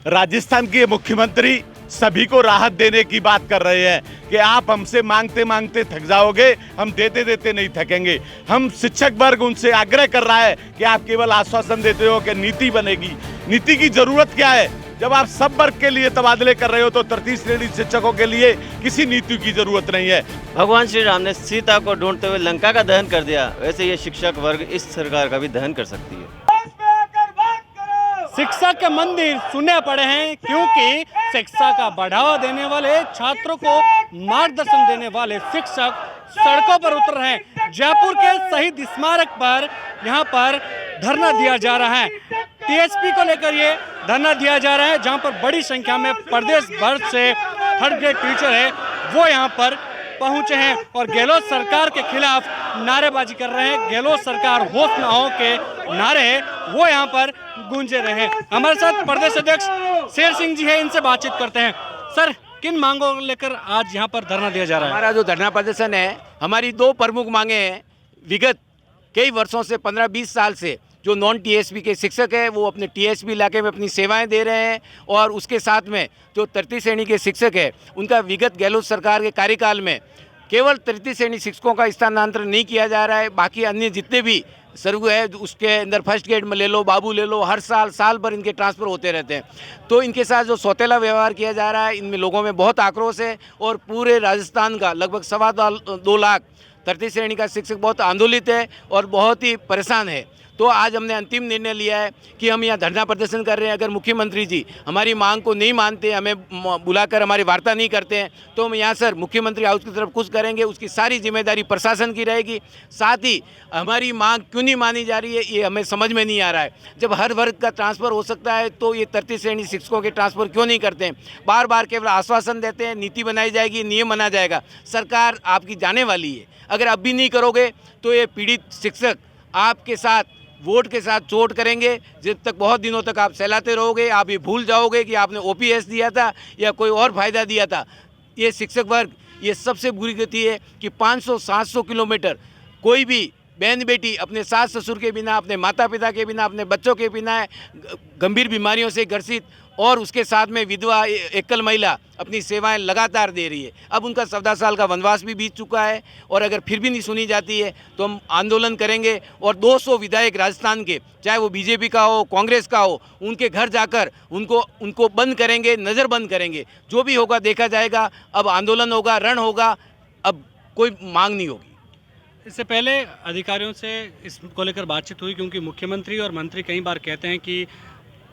राजस्थान के मुख्यमंत्री सभी को राहत देने की बात कर रहे हैं कि आप हमसे मांगते मांगते थक जाओगे, हम देते देते नहीं थकेंगे। हम शिक्षक वर्ग उनसे आग्रह कर रहा है कि आप केवल आश्वासन देते हो कि नीति बनेगी। नीति की जरूरत क्या है? जब आप सब वर्ग के लिए तबादले कर रहे हो तो तृतीय श्रेणी शिक्षकों के लिए किसी नीति की जरूरत नहीं है। भगवान श्री राम ने सीता को ढूंढते हुए लंका का दहन कर दिया, वैसे ये शिक्षक वर्ग इस सरकार का भी दहन कर सकती है। शिक्षक के मंदिर सुने पड़े हैं क्योंकि शिक्षा का बढ़ावा देने वाले, छात्रों को मार्गदर्शन देने वाले शिक्षक सड़कों पर उतर रहे हैं। जयपुर के शहीद स्मारक पर यहाँ पर धरना दिया जा रहा है। टीएसपी को लेकर ये धरना दिया जा रहा है, जहाँ पर बड़ी संख्या में प्रदेश भर से थर्ड ग्रेड टीचर है वो यहाँ पर पहुंचे हैं और गहलोत सरकार के खिलाफ नारेबाजी कर रहे हैं। गहलोत सरकार होश न हो के नारे वो यहाँ पर गूंजे रहे हैं। हमारे साथ प्रदेश अध्यक्ष शेर सिंह जी है, इनसे बातचीत करते हैं। सर, किन मांगों को लेकर आज यहाँ पर धरना दिया जा रहा है? हमारा जो धरना प्रदर्शन है, हमारी दो प्रमुख मांगे हैं। विगत कई वर्षों से 15-20 साल से जो नॉन टीएसपी के शिक्षक हैं वो अपने टीएसपी इलाके में अपनी सेवाएं दे रहे हैं और उसके साथ में जो तृतीय श्रेणी के शिक्षक हैं उनका विगत गहलोत सरकार के कार्यकाल में केवल तृतीय श्रेणी शिक्षकों का स्थानांतरण नहीं किया जा रहा है, बाकी अन्य जितने भी सर्व है उसके अंदर फर्स्ट ग्रेड में ले लो, बाबू ले लो, हर साल भर इनके ट्रांसफ़र होते रहते हैं। तो इनके साथ जो सौतेला व्यवहार किया जा रहा है, इनमें लोगों में बहुत आक्रोश है और पूरे राजस्थान का लगभग 2.25 लाख तृतीय श्रेणी का शिक्षक बहुत आंदोलित है और बहुत ही परेशान है। तो आज हमने अंतिम निर्णय लिया है कि हम यहाँ धरना प्रदर्शन कर रहे हैं। अगर मुख्यमंत्री जी हमारी मांग को नहीं मानते, हमें बुलाकर हमारी वार्ता नहीं करते हैं, तो हम यहाँ सर मुख्यमंत्री हाउस की तरफ कुछ करेंगे। उसकी सारी जिम्मेदारी प्रशासन की रहेगी। साथ ही हमारी मांग क्यों नहीं मानी जा रही है ये हमें समझ में नहीं आ रहा है। जब हर वर्ग का ट्रांसफ़र हो सकता है तो ये तृतीय श्रेणी शिक्षकों के ट्रांसफ़र क्यों नहीं करते हैं? बार बार केवल आश्वासन देते हैं, नीति बनाई जाएगी, नियम बना जाएगा। सरकार आपकी जाने वाली है, अगर अब भी नहीं करोगे तो ये पीड़ित शिक्षक आपके साथ वोट के साथ चोट करेंगे। जब तक बहुत दिनों तक आप सहलाते रहोगे, आप ये भूल जाओगे कि आपने ओपीएस दिया था या कोई और फ़ायदा दिया था। ये शिक्षक वर्ग ये सबसे बुरी गति है कि 500-700 किलोमीटर कोई भी बहन बेटी अपने सास ससुर के बिना, अपने माता पिता के बिना, अपने बच्चों के बिना गंभीर बीमारियों से ग्रसित और उसके साथ में विधवा एकल महिला अपनी सेवाएं लगातार दे रही है। अब उनका 14 साल का वनवास भी बीत चुका है और अगर फिर भी नहीं सुनी जाती है तो हम आंदोलन करेंगे और 200 विधायक राजस्थान के, चाहे वो बीजेपी का हो, कांग्रेस का हो, उनके घर जाकर उनको बंद करेंगे, नज़र बंद करेंगे। जो भी होगा देखा जाएगा। अब आंदोलन होगा, रण होगा, अब कोई मांग नहीं होगी। इससे पहले अधिकारियों से इसको लेकर बातचीत हुई क्योंकि मुख्यमंत्री और मंत्री कई बार कहते हैं कि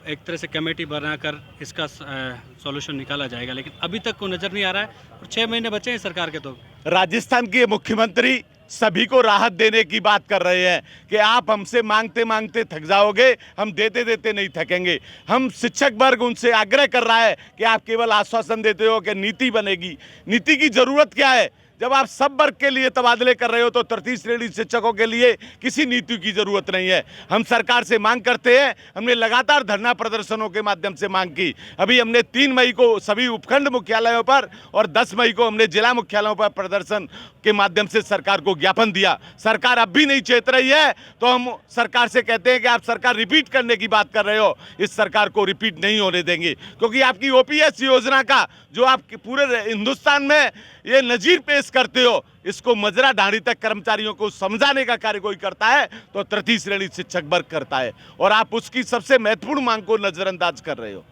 एक तरह से कमेटी बनाकर इसका सॉल्यूशन निकाला जाएगा, लेकिन अभी तक को नज़र नहीं आ रहा है और 6 महीने बचे हैं सरकार के। तो राजस्थान के मुख्यमंत्री सभी को राहत देने की बात कर रहे हैं कि आप हमसे मांगते मांगते थक जाओगे, हम देते देते नहीं थकेंगे। हम शिक्षक वर्ग उनसे आग्रह कर रहा है कि आप केवल आश्वासन देते हो कि नीति बनेगी। नीति की जरूरत क्या है? जब आप सब वर्ग के लिए तबादले कर रहे हो तो तृतीय श्रेणी शिक्षकों के लिए किसी नीति की जरूरत नहीं है। हम सरकार से मांग करते हैं। हमने लगातार धरना प्रदर्शनों के माध्यम से मांग की। अभी हमने 3 मई को सभी उपखंड मुख्यालयों पर और 10 मई को हमने जिला मुख्यालयों पर प्रदर्शन के माध्यम से सरकार को ज्ञापन दिया। सरकार अब भी नहीं चेत रही है तो हम सरकार से कहते हैं कि आप सरकार रिपीट करने की बात कर रहे हो, इस सरकार को रिपीट नहीं होने देंगे क्योंकि आपकी ओपीएस योजना का जो आप पूरे हिंदुस्तान में ये नजीर पेश करते हो, इसको मजरा ढाणी तक कर्मचारियों को समझाने का कार्य कोई करता है तो तृतीय श्रेणी शिक्षक वर्ग करता है और आप उसकी सबसे महत्वपूर्ण मांग को नजरअंदाज कर रहे हो।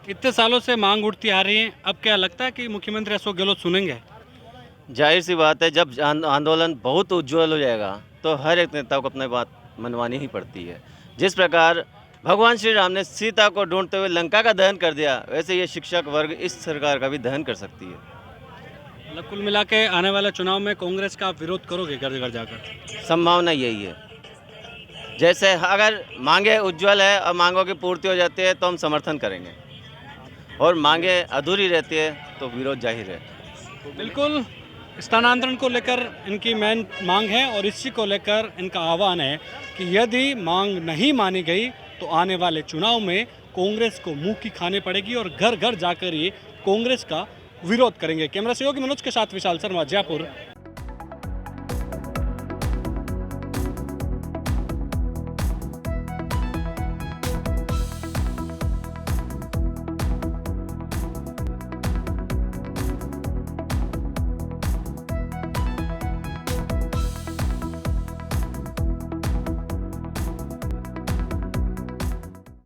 इतने सालों से मांग उठती आ रही है, अब क्या लगता है कि मुख्यमंत्री अशोक गहलोत सुनेंगे? जाहिर सी बात है, जब आंदोलन बहुत उज्ज्वल हो जाएगा तो हर एक नेता को अपनी बात मनवानी ही पड़ती है। जिस प्रकार भगवान श्री राम ने सीता को ढूंढते हुए लंका का दहन कर दिया, वैसे ये शिक्षक वर्ग इस सरकार का भी दहन कर सकती है। मतलब कुल मिला के आने वाले चुनाव में कांग्रेस का आप विरोध करोगे घर घर जाकर? संभावना यही है। जैसे अगर मांगे उज्ज्वल है और मांगों की पूर्ति हो जाती है तो हम समर्थन करेंगे और मांगे अधूरी रहती है तो विरोध जाहिर है। बिल्कुल, स्थानांतरण को लेकर इनकी मेन मांग है और इसी को लेकर इनका आह्वान है कि यदि मांग नहीं मानी गई तो आने वाले चुनाव में कांग्रेस को मुंह की खानी पड़ेगी और घर घर जाकर ये कांग्रेस का विरोध करेंगे। कैमरा सहयोगी मनोज के साथ विशाल शर्मा, जयपुर।